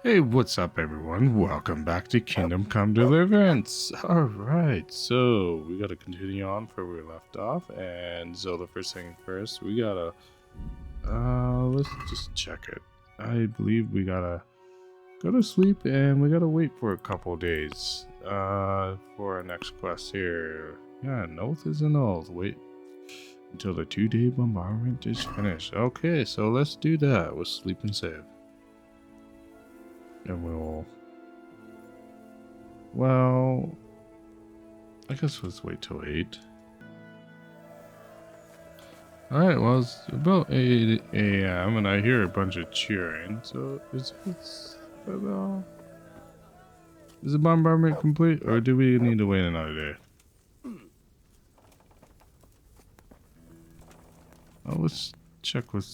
Hey, what's up, everyone? Welcome back to Kingdom Come Deliverance. Alright, so we gotta continue on where we left off. And so, the first thing first, we gotta. Let's just check it. I believe we gotta go to sleep and we gotta wait for a couple days. For our next quest here. Yeah, an oath is an oath. Wait until the 2-day bombardment is finished. Okay, so let's do that. We'll sleep and save. And well, I guess let's wait till 8. Alright, well, it's about 8 a.m. and I hear a bunch of cheering. So, is the bombardment complete, or do we need to wait another day? Oh, let's check with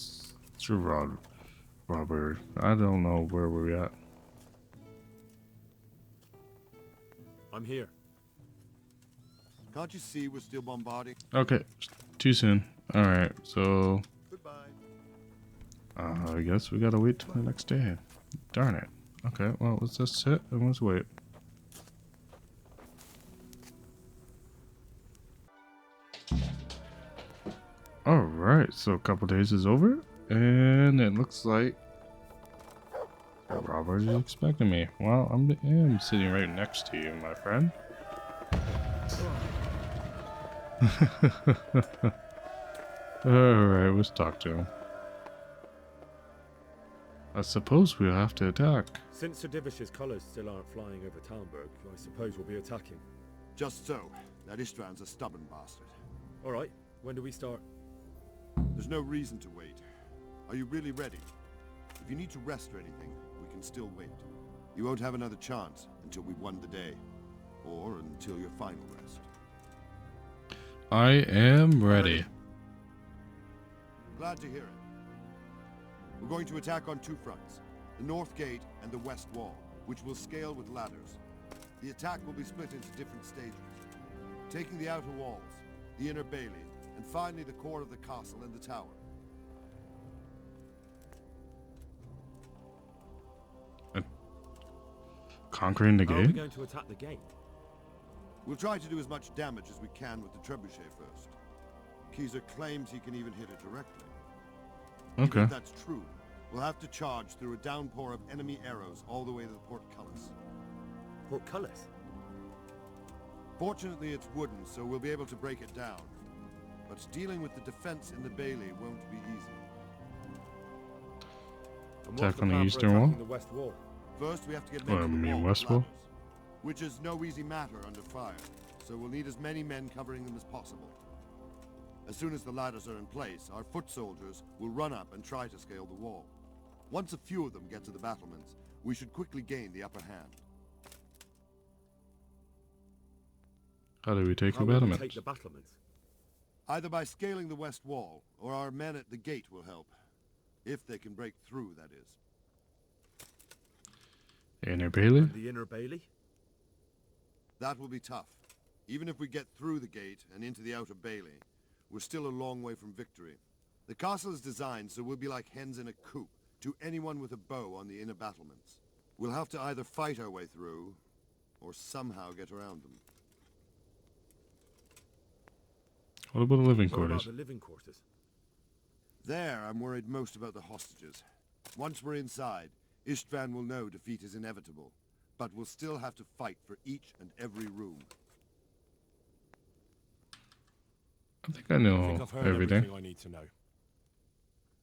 Sir Robert. I don't know where we're at. I'm here. Can't you see we're still bombarding? Okay, too soon. Alright, so Goodbye. I guess we gotta wait till the next day. Darn it. Okay, well, let's just sit and let's wait. Alright, so a couple days is over, and it looks like Robert is expecting me. Well, I am sitting right next to you, my friend. Alright, let's talk to him. I suppose we'll have to attack. Since Sir Divish's colours still aren't flying over Talmberg, I suppose we'll be attacking. Just so. That Istran's a stubborn bastard. Alright, when do we start? There's no reason to wait. Are you really ready? If you need to rest or anything, we can still wait. You won't have another chance until we've won the day. Or until your final rest. I am ready. Glad to hear it. We're going to attack on two fronts. The North Gate and the West Wall, which will scale with ladders. The attack will be split into different stages. Taking the outer walls, the inner bailey, and finally the core of the castle and the tower. Conquering the How are we gate? going to attack the gate? We'll try to do as much damage as we can with the trebuchet first. Keezer claims he can even hit it directly. Even Okay. if that's true, we'll have to charge through a downpour of enemy arrows all the way to the portcullis. Portcullis? Fortunately, it's wooden, so we'll be able to break it down. But dealing with the defense in the bailey won't be easy. And what's Attack on the plan for eastern wall? attacking the west wall? First, we have to get Well, men I to the mean wall with west wall? ladders, which is no easy matter under fire, so we'll need as many men covering them as possible. As soon as the ladders are in place, our foot soldiers will run up and try to scale the wall. Once a few of them get to the battlements, we should quickly gain the upper hand. How do we take How the will we battlement? take the battlements? Either by scaling the west wall, or our men at the gate will help. If they can break through, that is. Inner bailey? And the inner bailey? That will be tough. Even if we get through the gate and into the outer bailey, we're still a long way from victory. The castle is designed so we'll be like hens in a coop to anyone with a bow on the inner battlements. We'll have to either fight our way through, or somehow get around them. What about the living What quarters? about the living quarters? There, I'm worried most about the hostages. Once we're inside, Istvan will know defeat is inevitable, but we'll still have to fight for each and every room. I think I I know think I've heard everything. everything I need to know.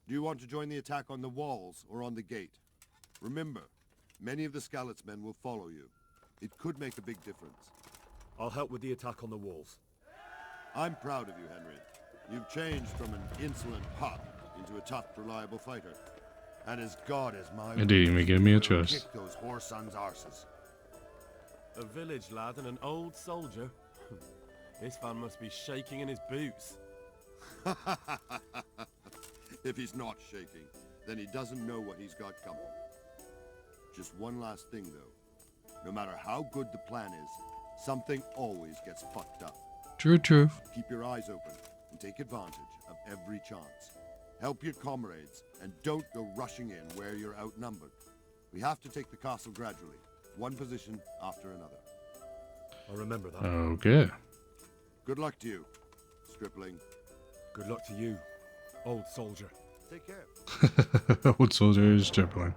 Do you want to join the attack on the walls or on the gate? Remember, many of the Skalitz men will follow you. It could make a big difference. I'll help with the attack on the walls. I'm proud of you, Henry. You've changed from an insolent pup into a tough, reliable fighter. And as God is my It didn't even give me a you'll choice. kick those whore sons' arses. A village lad and an old soldier. This man must be shaking in his boots. If he's not shaking, then he doesn't know what he's got coming. Just one last thing, though. No matter how good the plan is, something always gets fucked up. True, true. Keep your eyes open and take advantage of every chance. Help your comrades and don't go rushing in where you're outnumbered. We have to take the castle gradually, one position after another. I'll remember that. Okay. Good luck to you, stripling. Good luck to you, old soldier. Take care. Old soldier is stripling.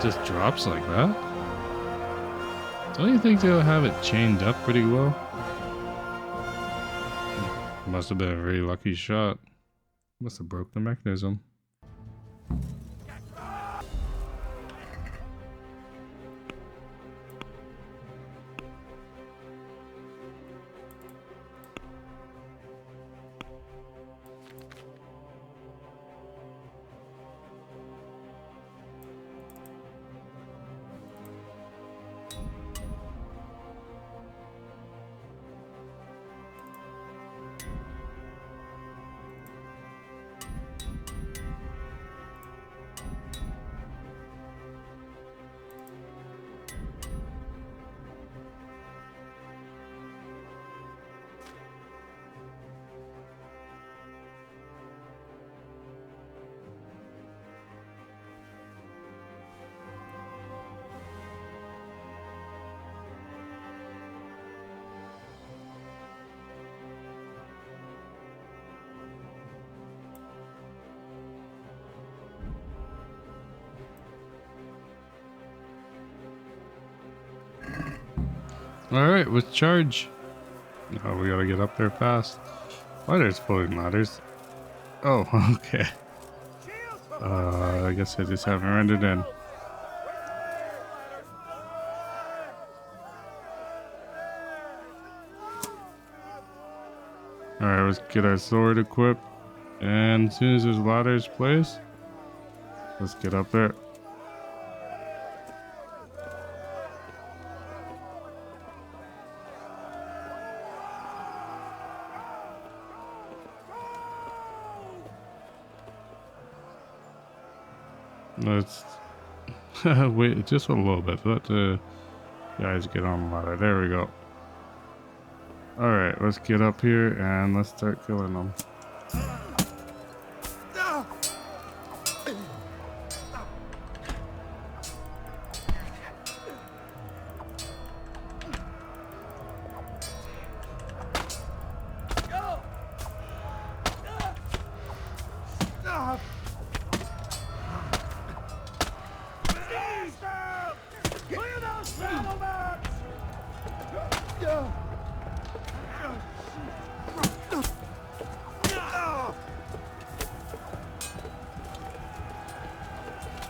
Just drops like that? Don't you think they'll have it chained up pretty well? Must have been a very lucky shot. Must have broke the mechanism. Alright, let's charge. Oh, we gotta get up there fast. Why there's floating ladders? Oh, okay. I guess I just haven't rendered in. Alright, let's get our sword equipped. And as soon as there's ladders placed, let's get up there. Let's wait just a little bit. Let the guys get on the ladder. There we go. Alright, let's get up here and let's start killing them.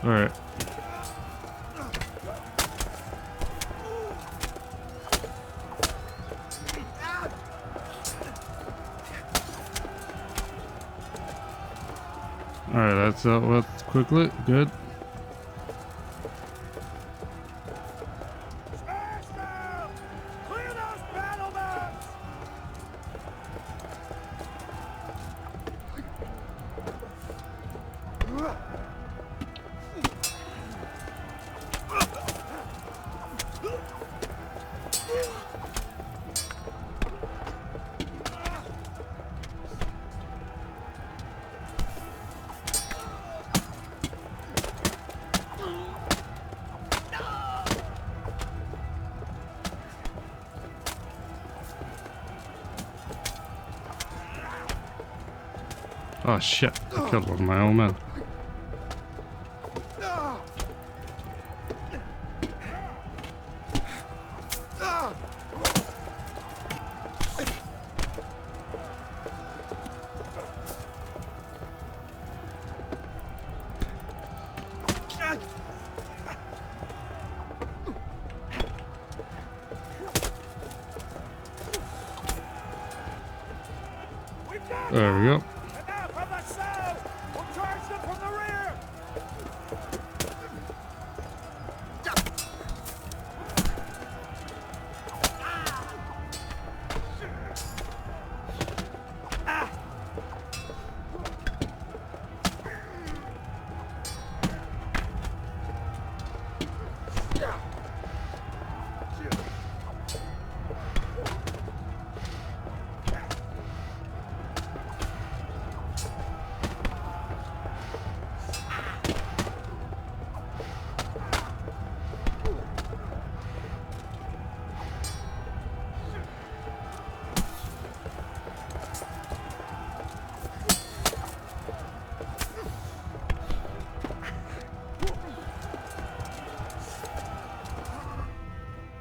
Alright. Alright, that's out with quickly. Good. Oh shit, I killed one of my own men. There we go. Enough of the sound! We'll charge them from the rear!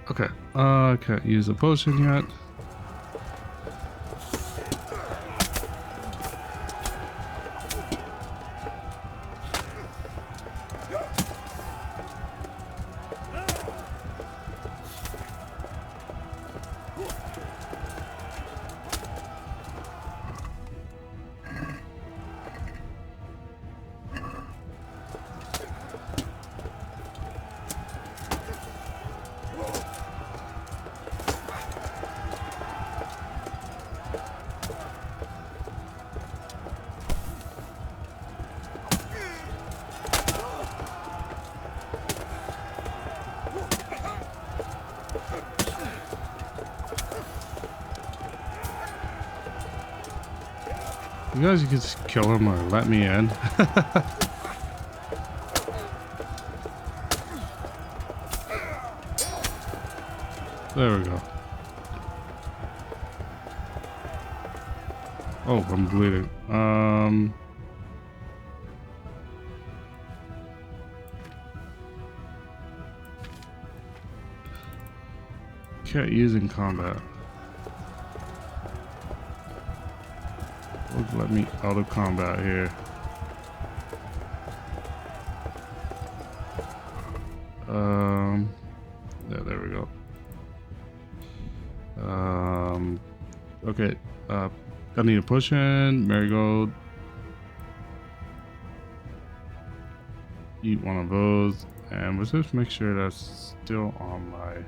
Okay. I can't use a potion yet. You guys can just kill him or let me in. There we go. Oh, I'm bleeding. Can't use in combat. Would let me out of combat here. Yeah, there we go. Okay. I need a potion, marigold. Eat one of those, and let's just make sure that's still on my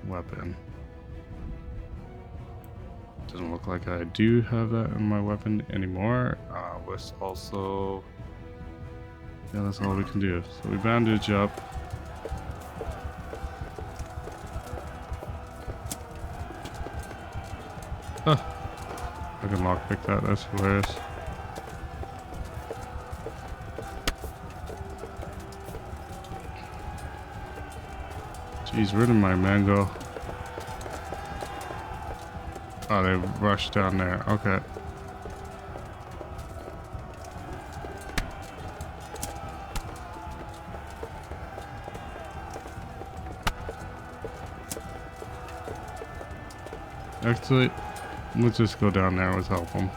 weapon. Doesn't look like I do have that in my weapon anymore. Let's also, yeah, that's all we can do. So we bandage up. I can lockpick that, that's hilarious. Jeez, where did my man go? Oh, they rushed down there. Okay. Actually, let's just go down there. Let's help them.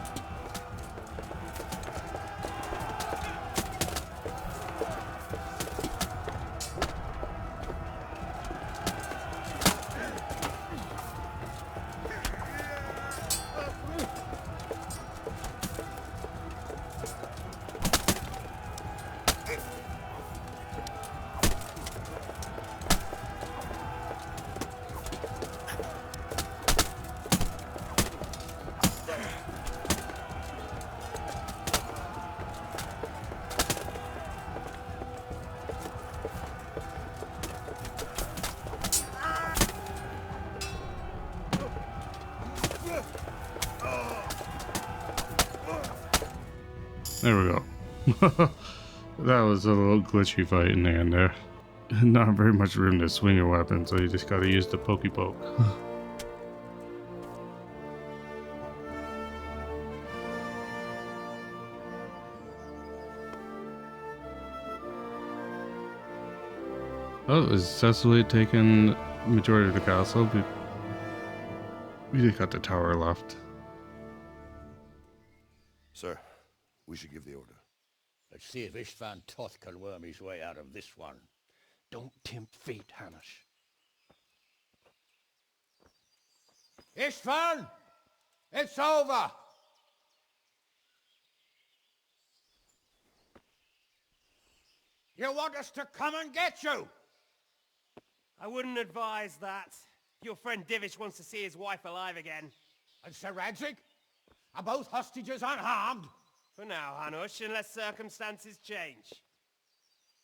There we go. That was a little glitchy fight in the end there. Not very much room to swing your weapon, so you just gotta use the pokey poke. Oh, is Cecily taking majority of the castle? We just got the tower left. Sir, we should give the order. Let's see if Istvan Toth can worm his way out of this one. Don't tempt fate, Hamish. Istvan! It's over! You want us to come and get you? I wouldn't advise that. Your friend Divish wants to see his wife alive again. And Sir Radzig? Are both hostages unharmed? For now, Hanush, unless circumstances change.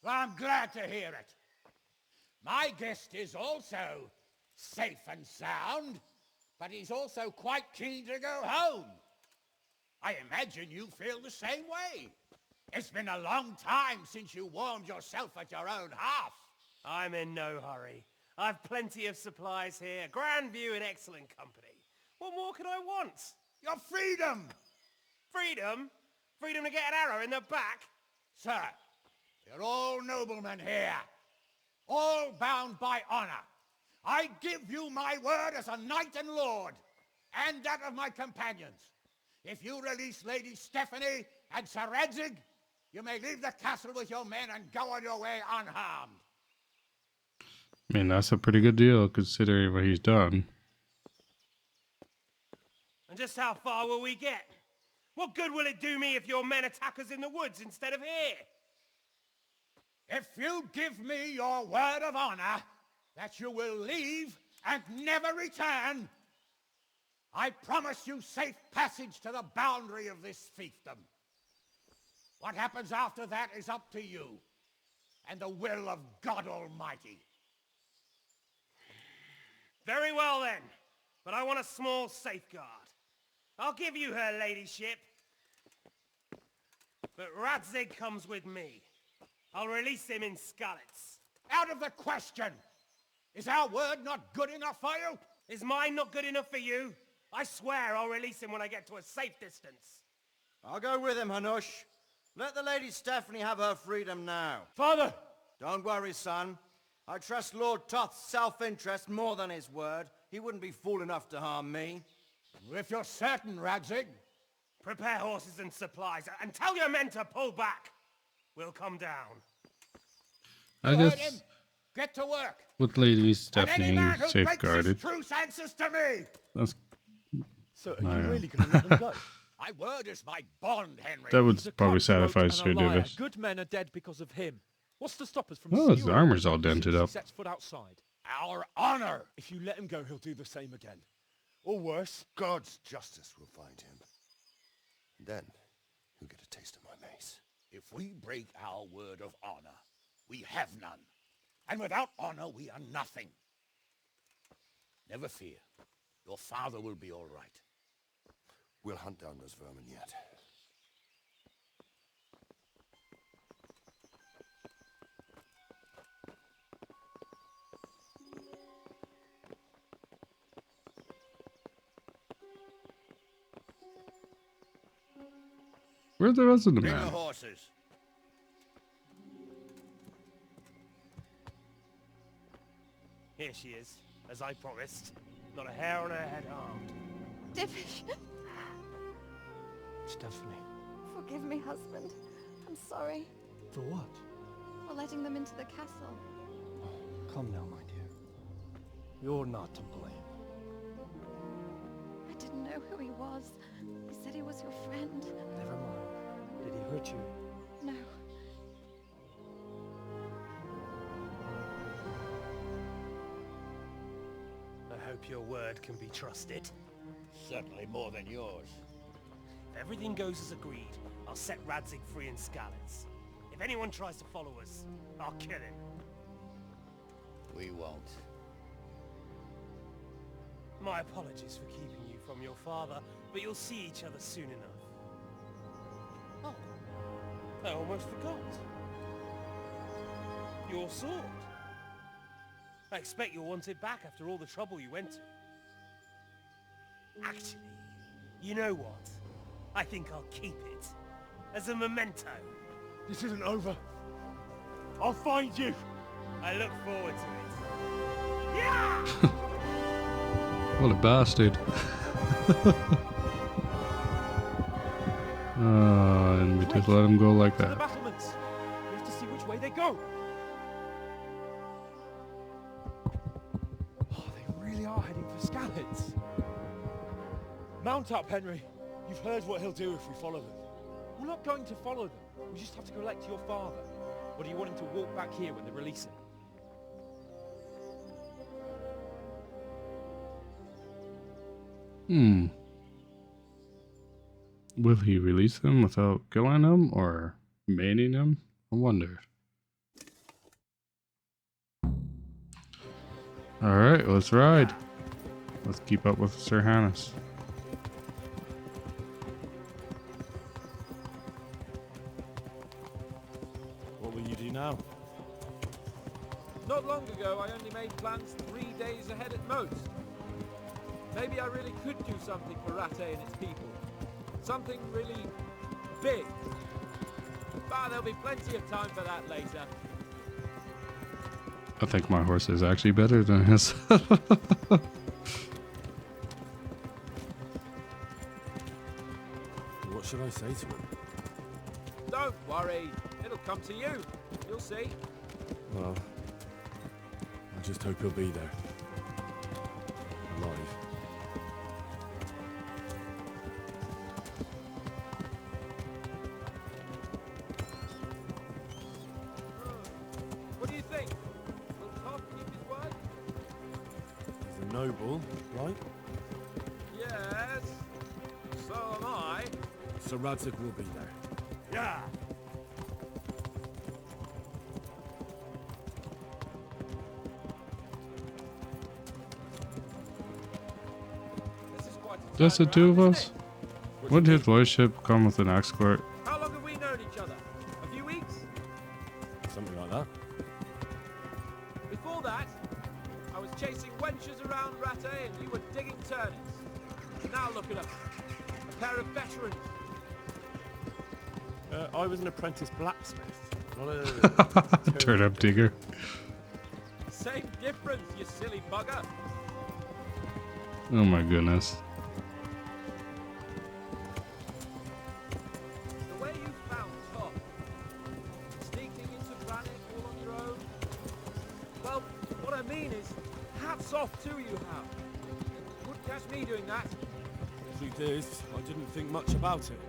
Well, I'm glad to hear it. My guest is also safe and sound, but he's also quite keen to go home. I imagine you feel the same way. It's been a long time since you warmed yourself at your own hearth. I'm in no hurry. I've plenty of supplies here, grand view and excellent company. What more could I want? Your freedom! Freedom? Freedom to get an arrow in the back? Sir, you're all noblemen here, all bound by honor. I give you my word as a knight and lord, and that of my companions. If you release Lady Stephanie and Sir Radzig, you may leave the castle with your men and go on your way unharmed. I mean, that's a pretty good deal considering what he's done. And just how far will we get? What good will it do me if your men attack us in the woods instead of here? If you give me your word of honor that you will leave and never return, I promise you safe passage to the boundary of this fiefdom. What happens after that is up to you and the will of God Almighty. Very well then, but I want a small safeguard. I'll give you her ladyship, but Radzig comes with me. I'll release him in Skalitz. Out of the question! Is our word not good enough for you? Is mine not good enough for you? I swear I'll release him when I get to a safe distance. I'll go with him, Hanush. Let the Lady Stephanie have her freedom now. Father! Don't worry, son. I trust Lord Toth's self-interest more than his word. He wouldn't be fool enough to harm me. If you're certain, Radzig. Prepare horses and supplies, and tell your men to pull back. We'll come down. I You heard him? guess Get to work. with Lady And any Stephanie man who breaks safeguarded, his truce answers to me. that's, So are you really going to let them go? My word is my bond, Henry. that would He's a probably cutthroat satisfy and Sir a liar. Davis. Good men are dead because of him. What's to stop us from Oh, his skewering armor's him all dented as soon as up. he sets foot outside? Our honor. If you let him go, he'll do the same again. Or worse. God's justice will find him. And then he'll get a taste of my mace. If we break our word of honor, we have none. And without honor, we are nothing. Never fear. Your father will be all right. We'll hunt down those vermin yet. Where's the rest of the Bring the men? horses. Here she is, as I promised. Not a hair on her head harmed. Divish, Stephanie. forgive me, husband. I'm sorry For what? for letting them into the castle. Come now, my dear. You're not to blame. I didn't know who he was. He said he was your friend. Never mind. Did he hurt you? No. I hope your word can be trusted. Certainly more than yours. If everything goes as agreed, I'll set Radzig free in Skalitz. If anyone tries to follow us, I'll kill him. We won't. My apologies for keeping you from your father, but you'll see each other soon enough. Oh, I almost forgot. Your sword. I expect you'll want it back after all the trouble you went to. Actually, you know what? I think I'll keep it. As a memento. This isn't over. I'll find you. I look forward to it. Yeah! What a bastard. And we just let him go like To the that. battlements. We have to see which way they go. Oh, they really are heading for Skalitz. Mount up, Henry. You've heard what he'll do if we follow them. We're not going to follow them. We just have to collect your father. Or do you want him to walk back here when they release him? Will he release them without killing them or maiming them? I wonder. Alright, let's ride. Let's keep up with Sir Hannes. What will you do now? Not long ago, I only made plans 3 days ahead at most. Maybe I really could do something for Rattay and its people. Something really big. But there'll be plenty of time for that later. I think my horse is actually better than his. What should I say to him? Don't worry. It'll come to you. You'll see. Well, I just hope he'll be there. Alive. What do you think? Will Tom keep his word? He's a noble, right? Yes. So am I. Sir Radzig will be there. Yeah. This is quite a Just the turnaround, two of isn't us? it? Would his lordship come with an escort? How long have we known each other? A few weeks? Something like that. Before that, I was chasing wenches around Rattay and you were digging turnips. Now look at us. A pair of veterans. I was an apprentice blacksmith, not a Turnip digger. Same difference, you silly bugger. Oh my goodness. The way you found Tom, sneaking into Brannick all on your own. Well, what I mean is, hats off to you, Hal. Wouldn't catch me doing that. The truth is, I didn't think much about it.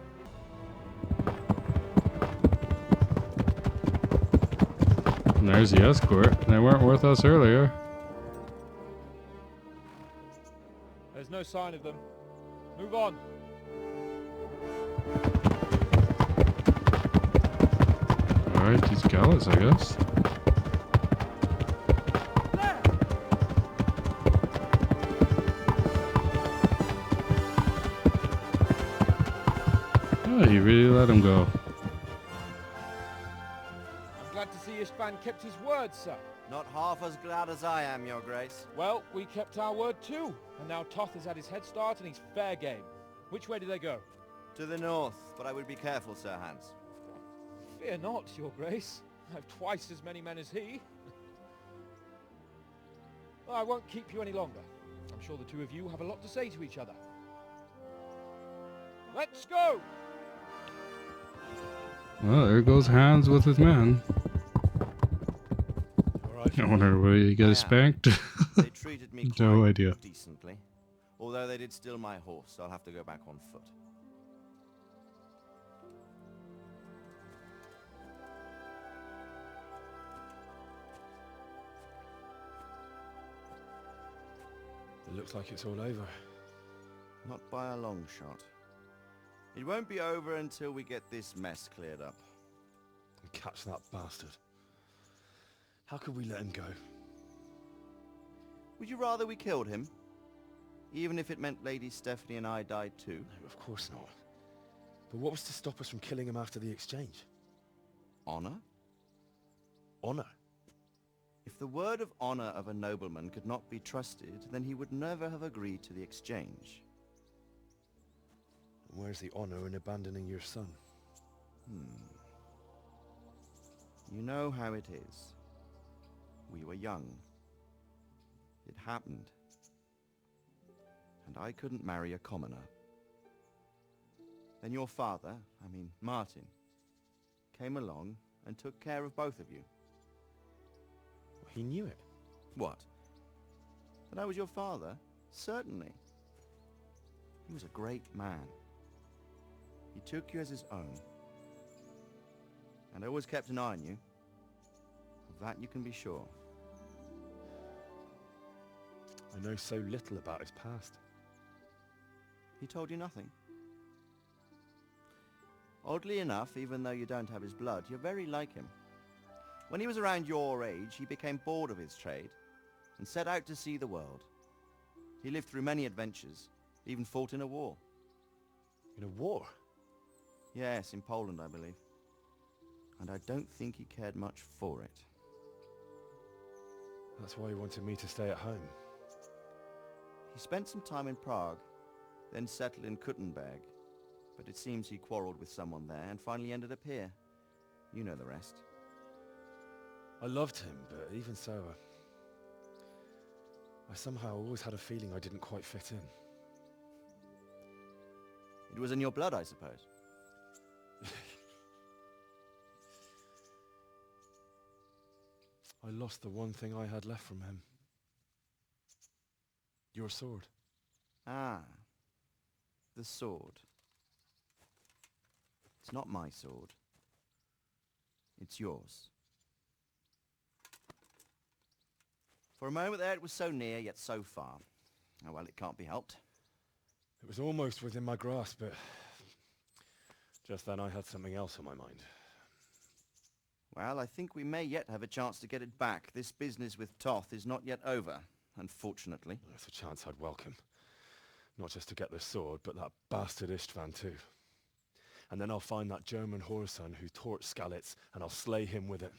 And there's the escort. They weren't with us earlier. There's no sign of them. Move on. Alright, these gallows, I guess. Oh, he really let him go. I'm glad to see Ishban kept his word, sir. Not half as glad as I am, Your Grace. Well, we kept our word too. And now Toth has had his head start and he's fair game. Which way do they go? To the north, but I would be careful, Sir Hans. Fear not, Your Grace. I've twice as many men as he. Well, I won't keep you any longer. I'm sure the two of you have a lot to say to each other. Let's go! Well, there goes Hans with his men. I wonder where he got spanked. They treated me No quite idea. decently. Although they did steal my horse, so I'll have to go back on foot. It looks like it's all over. Not by a long shot. It won't be over until we get this mess cleared up. Catch that bastard. How could we let him go? Would you rather we killed him? Even if it meant Lady Stephanie and I died too? No, of course not. But what was to stop us from killing him after the exchange? Honor? Honor? If the word of honor of a nobleman could not be trusted, then he would never have agreed to the exchange. And where's the honor in abandoning your son? You know how it is. We were young. It happened. And I couldn't marry a commoner. Then your father, Martin, came along and took care of both of you. He knew it. What? That I was your father? Certainly. He was a great man. He took you as his own. And always kept an eye on you. Of that you can be sure. I know so little about his past. He told you nothing? Oddly enough, even though you don't have his blood, you're very like him. When he was around your age, he became bored of his trade and set out to see the world. He lived through many adventures, even fought in a war. In a war? Yes, in Poland, I believe. And I don't think he cared much for it. That's why he wanted me to stay at home. He spent some time in Prague, then settled in Kuttenberg. But it seems he quarreled with someone there and finally ended up here. You know the rest. I loved him, but even so, I somehow always had a feeling I didn't quite fit in. It was in your blood, I suppose. I lost the one thing I had left from him. Your sword. Ah, the sword. It's not my sword. It's yours. For a moment there it was so near, yet so far. Oh well, it can't be helped. It was almost within my grasp, but just then I had something else on my mind. Well, I think we may yet have a chance to get it back. This business with Toth is not yet over, unfortunately. That's a chance I'd welcome. Not just to get the sword, but that bastard Istvan too. And then I'll find that German whoreson who torched Skalitz, and I'll slay him with it.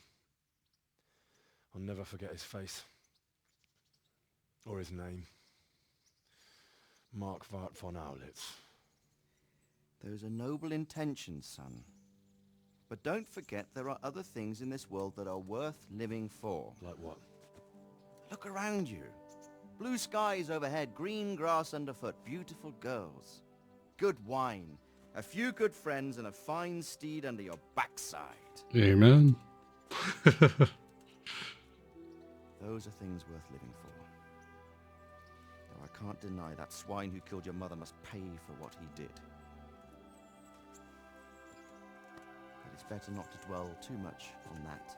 I'll never forget his face. Or his name. Marquardt von Aulitz. Those are noble intentions, son. But don't forget there are other things in this world that are worth living for. Like what? Look around you. Blue skies overhead, green grass underfoot, beautiful girls. Good wine. A few good friends and a fine steed under your backside. Amen. Those are things worth living for. Though I can't deny that swine who killed your mother must pay for what he did. But it's better not to dwell too much on that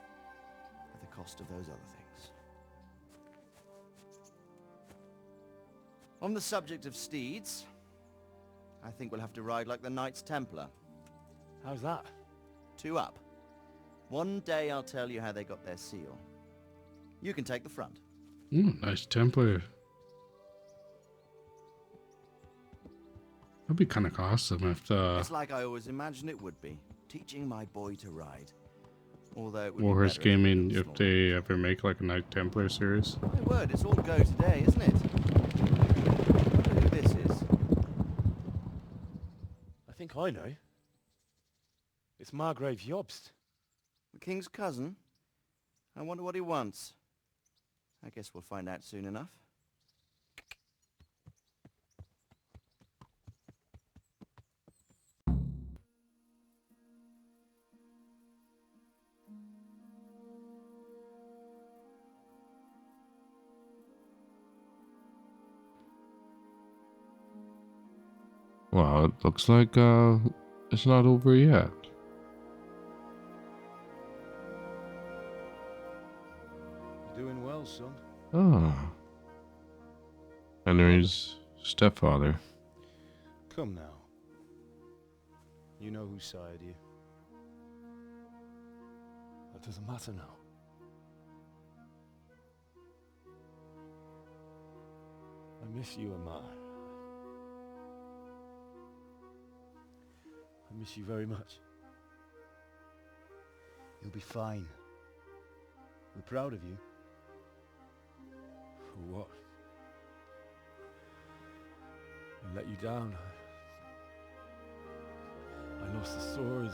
at the cost of those other things. On the subject of steeds, I think we'll have to ride like the Knights Templar. How's that? 2 up. One day I'll tell you how they got their seal. You can take the front. Nice Templar. That'd be kind of awesome if the It's like I always imagined it would be. Teaching my boy to ride. Although it would Warhorse be better Gaming, if if they ever make like a Knight Templar series. My word, it's all go today, isn't it? I wonder who this is. I think I know. It's Margrave Jobst. The king's cousin? I wonder what he wants. I guess we'll find out soon enough. Well, it looks like it's not over yet. You're doing well, son. Oh. Henry's stepfather. Come now. You know who sired you. That doesn't matter now. I miss you, Amar. I miss you very much. You'll be fine. We're proud of you. For what? I let you down. I lost the sword.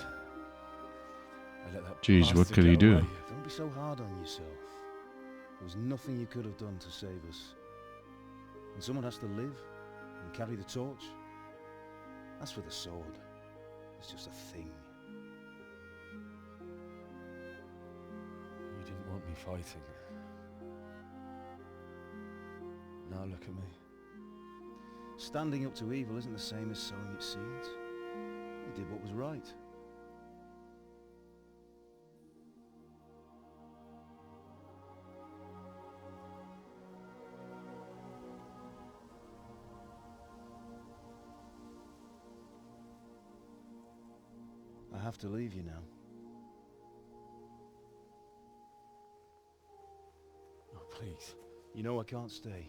I let that Jeez, what bastard could he get do? away. Don't be so hard on yourself. There was nothing you could have done to save us. And someone has to live and carry the torch. As for the sword, it's just a thing. You didn't want me fighting. Now look at me. Standing up to evil isn't the same as sowing its seeds. You did what was right. have to leave you now. Oh, please. You know I can't stay.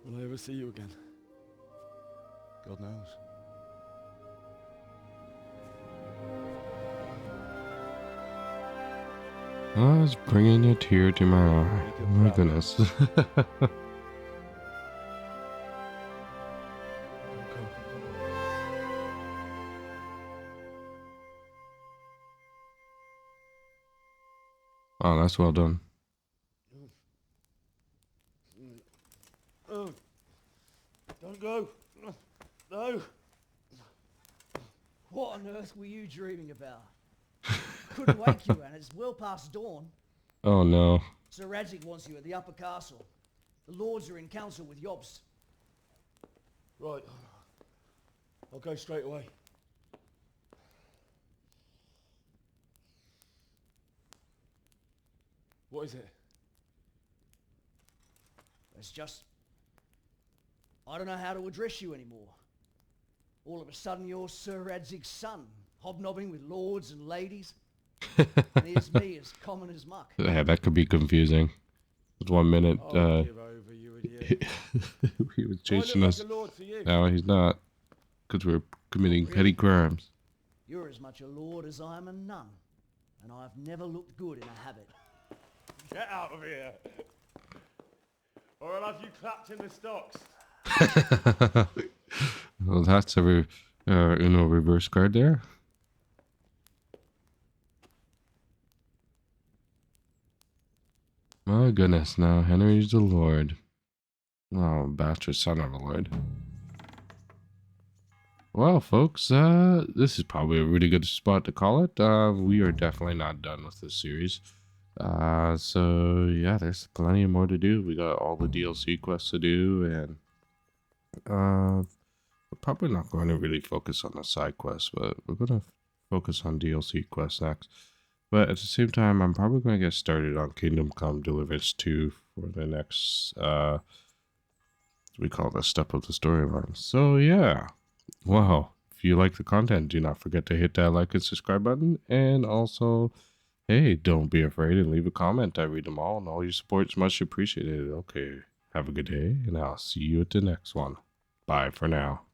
Will I ever see you again? God knows. Oh, it's bringing a tear to my eye. Oh my goodness. Oh, that's well done. Oh, don't go. No. What on earth were you dreaming about? Couldn't wake you, and it's well past dawn. Oh no. Sir Radzig wants you at the upper castle. The lords are in council with Yobst. Right. I'll go straight away. What is it? It's just... I don't know how to address you anymore. All of a sudden you're Sir Radzig's son, hobnobbing with lords and ladies. And here's me, as common as muck. Yeah, that could be confusing. With 1 minute, Oh, give over, you idiot. he was I chasing look us. like a lord to you. No, he's not. Because we're committing petty crimes. You're as much a lord as I am a nun. And I've never looked good in a habit. Get out of here. Or I'll have you clapped in the stocks. Well, that's a Uno reverse card there. My goodness, now Henry's the Lord. Oh, bastard son of a lord. Well, folks, this is probably a really good spot to call it. We are definitely not done with this series. So yeah, there's plenty more to do. We got all the DLC quests to do, and we're probably not going to really focus on the side quests, but we're going to focus on DLC quests next. But at the same time, I'm probably going to get started on Kingdom Come Deliverance 2 for the next, we call it a step of the storyline. So yeah, wow. If you like the content, do not forget to hit that like and subscribe button. And also, hey, don't be afraid and leave a comment. I read them all, and all your support is much appreciated. Okay, have a good day, and I'll see you at the next one. Bye for now.